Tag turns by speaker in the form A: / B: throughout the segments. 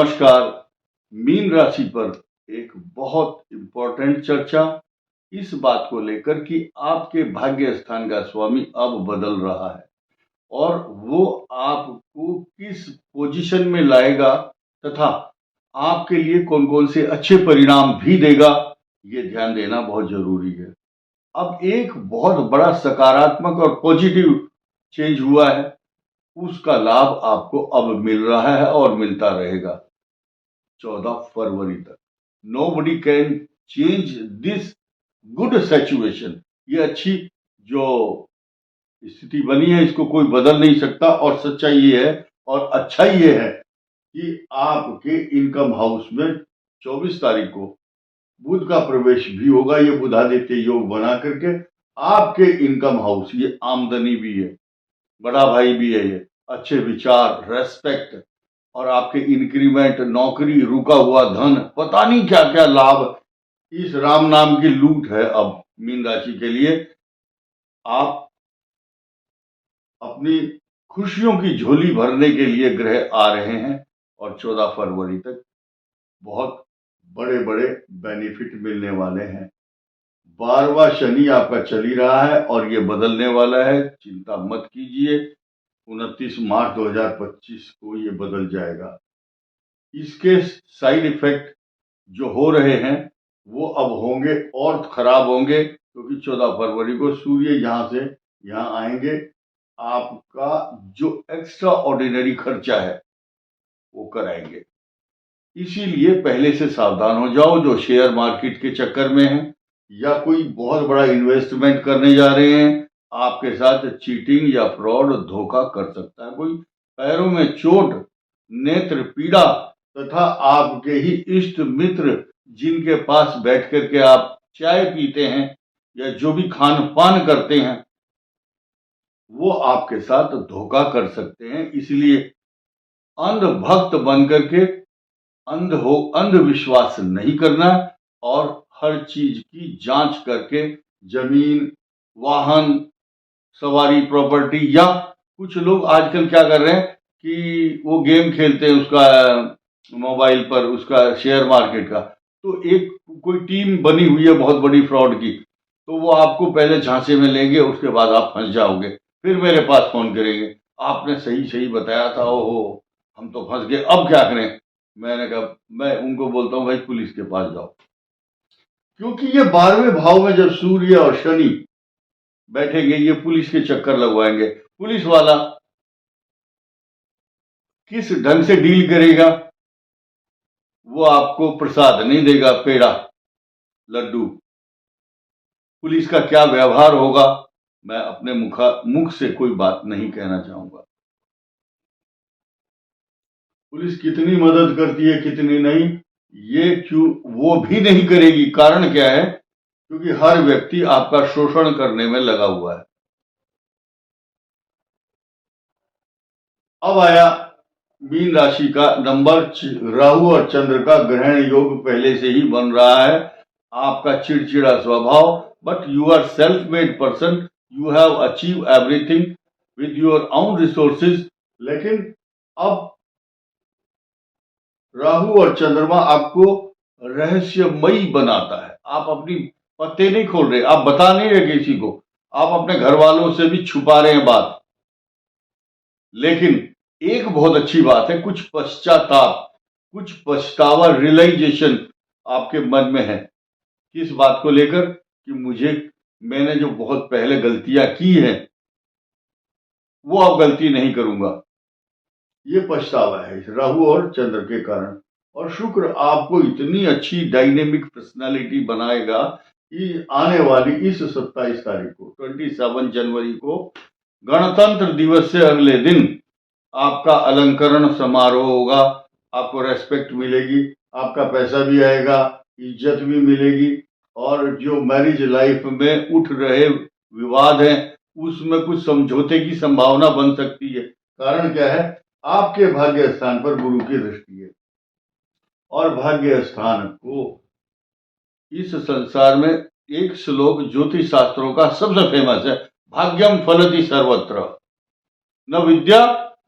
A: नमस्कार। मीन राशि पर एक बहुत इंपॉर्टेंट चर्चा इस बात को लेकर कि आपके भाग्य स्थान का स्वामी अब बदल रहा है और वो आपको किस पोजीशन में लाएगा तथा आपके लिए कौन कौन से अच्छे परिणाम भी देगा, ये ध्यान देना बहुत जरूरी है। अब एक बहुत बड़ा सकारात्मक और पॉजिटिव चेंज हुआ है, उसका लाभ आपको अब मिल रहा है और मिलता रहेगा 14 फरवरी तक। Nobody can change this good situation. ये अच्छी जो स्थिति बनी है इसको कोई बदल नहीं सकता। और सच्चाई ये है और अच्छा ये है कि आपके इनकम हाउस में 24 तारीख को बुध का प्रवेश भी होगा। ये बुधादित्य योग बना करके आपके इनकम हाउस, ये आमदनी भी है, बड़ा भाई भी है, ये अच्छे विचार, रेस्पेक्ट और आपके इंक्रीमेंट, नौकरी, रुका हुआ धन, पता नहीं क्या क्या लाभ, इस राम नाम की लूट है अब मीन राशि के लिए। आप अपनी खुशियों की झोली भरने के लिए ग्रह आ रहे हैं और 14 फरवरी तक बहुत बड़े बड़े बेनिफिट मिलने वाले हैं। 12वां शनि आपका चल ही रहा है और ये बदलने वाला है, चिंता मत कीजिए। 29 मार्च 2025 को ये बदल जाएगा। इसके साइड इफेक्ट जो हो रहे हैं वो अब होंगे और खराब होंगे, क्योंकि 14 फरवरी को सूर्य यहां से यहां आएंगे। आपका जो एक्स्ट्रा ऑर्डिनरी खर्चा है वो कराएंगे। इसीलिए पहले से सावधान हो जाओ जो शेयर मार्केट के चक्कर में है या कोई बहुत बड़ा इन्वेस्टमेंट करने जा रहे हैं। आपके साथ चीटिंग या फ्रॉड, धोखा कर सकता है कोई। पैरों में चोट, नेत्र पीड़ा तथा आपके ही इष्ट मित्र जिनके पास बैठ करके आप चाय पीते हैं या जो भी खान पान करते हैं वो आपके साथ धोखा कर सकते हैं। इसलिए अंधभक्त बन करके अंधविश्वास नहीं करना और हर चीज की जांच करके, जमीन, वाहन, सवारी, प्रॉपर्टी, या कुछ लोग आजकल क्या कर रहे हैं कि वो गेम खेलते हैं उसका मोबाइल पर, उसका शेयर मार्केट का, तो एक कोई टीम बनी हुई है बहुत बड़ी फ्रॉड की, तो वो आपको पहले झांसे में लेंगे, उसके बाद आप फंस जाओगे, फिर मेरे पास फोन करेंगे, आपने सही सही बताया था, ओहो हम तो फंस गए, अब क्या करें। मैंने कहा, मैं उनको बोलता हूँ भाई पुलिस के पास जाओ, क्योंकि ये 12वें भाव में जब सूर्य और शनि बैठेंगे ये पुलिस के चक्कर लगवाएंगे। पुलिस वाला किस ढंग से डील करेगा, वो आपको प्रसाद नहीं देगा, पेड़ा, लड्डू। पुलिस का क्या व्यवहार होगा, मैं अपने मुख से कोई बात नहीं कहना चाहूंगा। पुलिस कितनी मदद करती है कितनी नहीं, ये क्यों वो भी नहीं करेगी। कारण क्या है, क्योंकि हर व्यक्ति आपका शोषण करने में लगा हुआ है। अब आया मीन राशि का नंबर। राहु और चंद्र का ग्रहण योग पहले से ही बन रहा है। आपका चिड़चिड़ा स्वभाव, but you are self made person, you have achieve everything with your own resources. लेकिन अब राहु और चंद्रमा आपको रहस्यमयी बनाता है। आप अपनी पत्ते नहीं खोल रहे, आप बता नहीं रहे किसी को, आप अपने घर वालों से भी छुपा रहे हैं बात। लेकिन एक बहुत अच्छी बात है, कुछ पश्चाताप, कुछ पछतावा, रियलाइजेशन आपके मन में है। किस बात को लेकर कि मैंने जो बहुत पहले गलतियां की हैं वो अब गलती नहीं करूंगा, ये पछतावा है इस राहु और चंद्र के कारण। और शुक्र आपको इतनी अच्छी डायनेमिक पर्सनालिटी बनाएगा कि आने वाली इस 27 तारीख को, 27 जनवरी को, गणतंत्र दिवस से अगले दिन आपका अलंकरण समारोह होगा। आपको रेस्पेक्ट मिलेगी, आपका पैसा भी आएगा, इज्जत भी मिलेगी। और जो मैरिज लाइफ में उठ रहे विवाद हैं उसमें कुछ समझौते की संभावना बन सकती है। कारण क्या है, आपके भाग्य स्थान पर गुरु की दृष्टि है और भाग्य स्थान को इस संसार में एक श्लोक ज्योतिष शास्त्रों का सबसे फेमस है, भाग्यम फलति सर्वत्र, न विद्या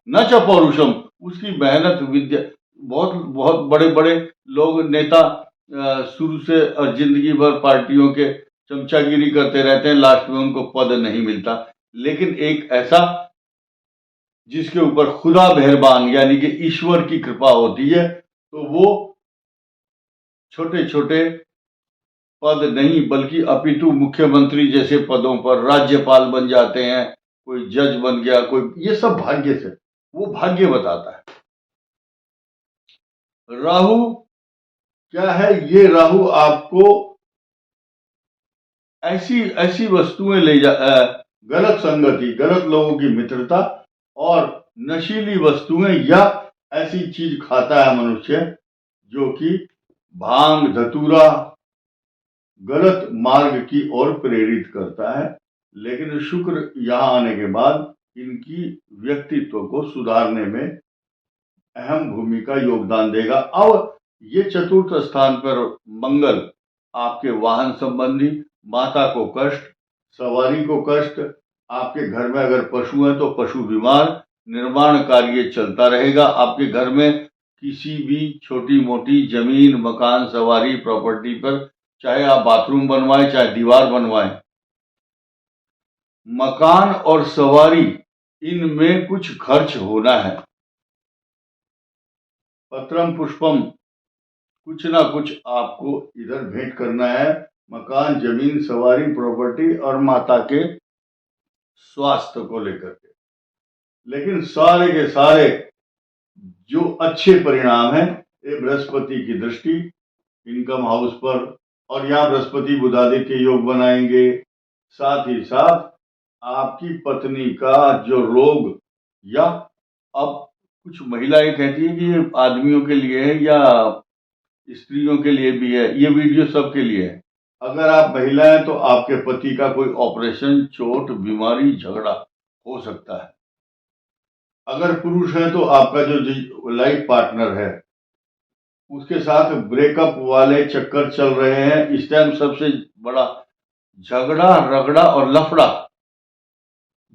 A: न च पौरुषम। उसकी मेहनत, विद्या, बहुत बहुत बड़े बड़े लोग नेता शुरू से और जिंदगी भर पार्टियों के चमचागिरी करते रहते हैं, लास्ट में उनको पद नहीं मिलता। लेकिन एक ऐसा जिसके ऊपर खुदा मेहरबान यानी कि ईश्वर की कृपा होती है, तो वो छोटे छोटे पद नहीं बल्कि अपितु मुख्यमंत्री जैसे पदों पर, राज्यपाल बन जाते हैं, कोई जज बन गया, कोई, ये सब भाग्य से, वो भाग्य बताता है। राहु क्या है? ये राहु आपको ऐसी ऐसी वस्तुएं ले जा गलत संगति, गलत लोगों की मित्रता और नशीली वस्तुएं या ऐसी चीज खाता है मनुष्य जो कि भांग धतूरा गलत मार्ग की ओर प्रेरित करता है। लेकिन शुक्र यहां आने के बाद इनकी व्यक्तित्व को सुधारने में अहम भूमिका योगदान देगा। अब ये चतुर्थ स्थान पर मंगल आपके वाहन संबंधी, माता को कष्ट, सवारी को कष्ट, आपके घर में अगर पशु है तो पशु बीमार, निर्माण कार्य चलता रहेगा। आपके घर में किसी भी छोटी मोटी जमीन, मकान, सवारी, प्रॉपर्टी पर, चाहे आप बाथरूम बनवाएं, चाहे दीवार बनवाएं, मकान और सवारी इनमें कुछ खर्च होना है। पत्रम पुष्पम, कुछ ना कुछ आपको इधर भेंट करना है, मकान, जमीन, सवारी, प्रॉपर्टी और माता के स्वास्थ्य को लेकर के। लेकिन सारे के सारे जो अच्छे परिणाम है, ये बृहस्पति की दृष्टि इनकम हाउस पर, और यहाँ बृहस्पति बुधादित्य योग बनाएंगे। साथ ही साथ आपकी पत्नी का जो रोग, या अब कुछ महिलाएं कहती है कि ये आदमियों के लिए है या स्त्रियों के लिए भी है, ये वीडियो सबके लिए है। अगर आप महिला हैं तो आपके पति का कोई ऑपरेशन, चोट, बीमारी, झगड़ा हो सकता है। अगर पुरुष है तो आपका जो लाइफ पार्टनर है उसके साथ ब्रेकअप वाले चक्कर चल रहे हैं। इस टाइम सबसे बड़ा झगड़ा, रगड़ा और लफड़ा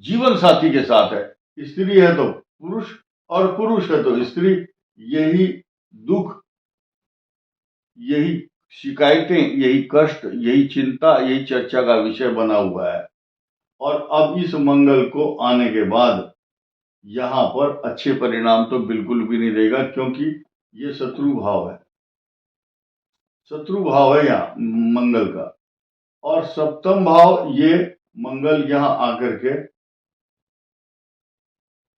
A: जीवन साथी के साथ है। स्त्री है तो पुरुष और पुरुष है तो स्त्री, यही दुख, यही शिकायतें, यही कष्ट, यही चिंता, यही चर्चा का विषय बना हुआ है। और अब इस मंगल को आने के बाद यहां पर अच्छे परिणाम तो बिल्कुल भी नहीं देगा, क्योंकि ये शत्रु भाव है, शत्रु भाव है यहाँ मंगल का। और सप्तम भाव, ये मंगल यहां आकर के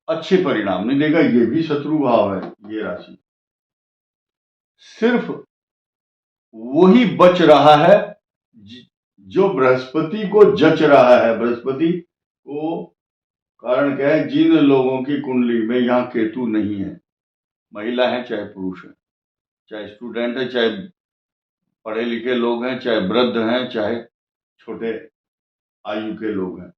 A: अच्छे परिणाम नहीं देगा, ये भी शत्रु भाव है। ये राशि सिर्फ वही बच रहा है जो बृहस्पति को जच रहा है। बृहस्पति को कारण क्या है? जिन लोगों की कुंडली में यहाँ केतु नहीं है, महिला है चाहे पुरुष है, चाहे स्टूडेंट है, चाहे पढ़े लिखे लोग हैं, चाहे वृद्ध हैं, चाहे छोटे आयु के लोग हैं,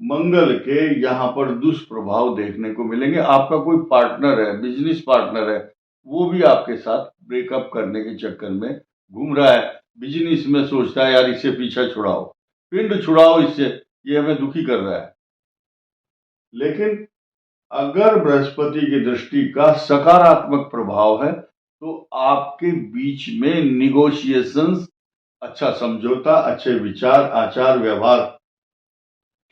A: मंगल के यहाँ पर दुष्प्रभाव देखने को मिलेंगे। आपका कोई पार्टनर है, बिजनेस पार्टनर है, वो भी आपके साथ ब्रेकअप करने के चक्कर में घूम रहा है। बिजनेस में सोचता है यार इससे पीछा छुड़ाओ, पिंड छुड़ाओ इससे, ये हमें दुखी कर रहा है। लेकिन अगर बृहस्पति की दृष्टि का सकारात्मक प्रभाव है तो आपके बीच में निगोशिएशंस, अच्छा समझौता, अच्छे विचार, आचार, व्यवहार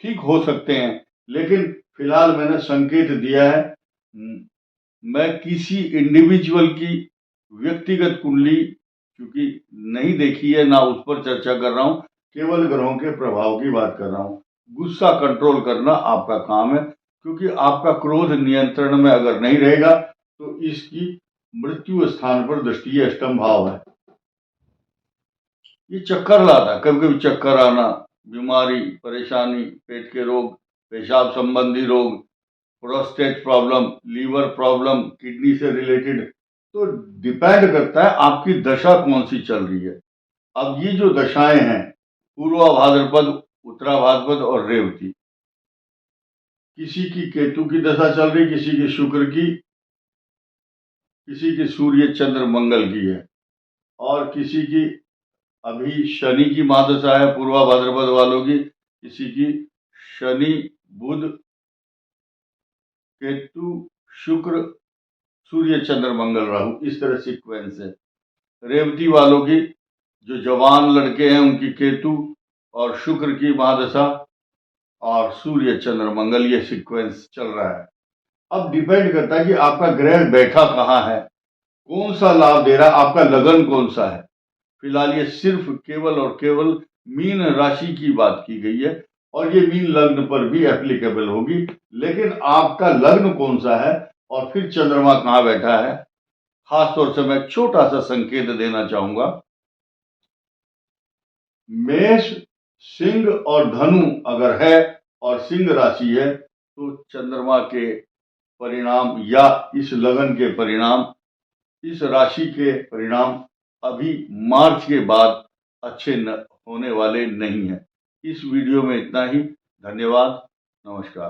A: ठीक हो सकते हैं। लेकिन फिलहाल मैंने संकेत दिया है, मैं किसी इंडिविजुअल की व्यक्तिगत कुंडली क्योंकि नहीं देखी है, ना उस पर चर्चा कर रहा हूं, केवल ग्रहों के प्रभाव की बात कर रहा हूं। गुस्सा कंट्रोल करना आपका काम है, क्योंकि आपका क्रोध नियंत्रण में अगर नहीं रहेगा तो इसकी मृत्यु स्थान पर दृष्टि अष्टम भाव है। ये चक्कर लाता है, कभी कभी चक्कर आना, बीमारी, परेशानी, पेट के रोग, पेशाब संबंधी रोग, prostate problem, liver problem, kidney से रिलेटेड। तो डिपेंड करता है आपकी दशा कौन सी चल रही है। अब ये जो दशाएं हैं, पूर्वा भाद्रपद, उत्तरा भाद्रपद और रेवती, किसी की केतु की दशा चल रही, किसी की शुक्र की, किसी की सूर्य चंद्र मंगल की है, और किसी की अभी शनि की महादशा है पूर्वा भाद्रपद वालों की, किसी की शनि, बुध, केतु, शुक्र, सूर्य चंद्र मंगल राहु, इस तरह सीक्वेंस है। रेवती वालों की जो जवान लड़के हैं उनकी केतु और शुक्र की महादशा और सूर्य चंद्र मंगल, ये सीक्वेंस चल रहा है। अब डिपेंड करता है कि आपका ग्रह बैठा कहाँ है, कौन सा लाभ दे रहा है, आपका लगन कौन सा है। फिलहाल ये सिर्फ केवल और केवल मीन राशि की बात की गई है और ये मीन लग्न पर भी एप्लीकेबल होगी, लेकिन आपका लग्न कौन सा है और फिर चंद्रमा कहाँ बैठा है, खास तौर से मैं छोटा सा संकेत देना चाहूंगा। मेष, सिंह और धनु अगर है और सिंह राशि है तो चंद्रमा के परिणाम या इस लगन के परिणाम, इस राशि के परिणाम अभी मार्च के बाद अच्छे होने वाले नहीं है। इस वीडियो में इतना ही। धन्यवाद। नमस्कार।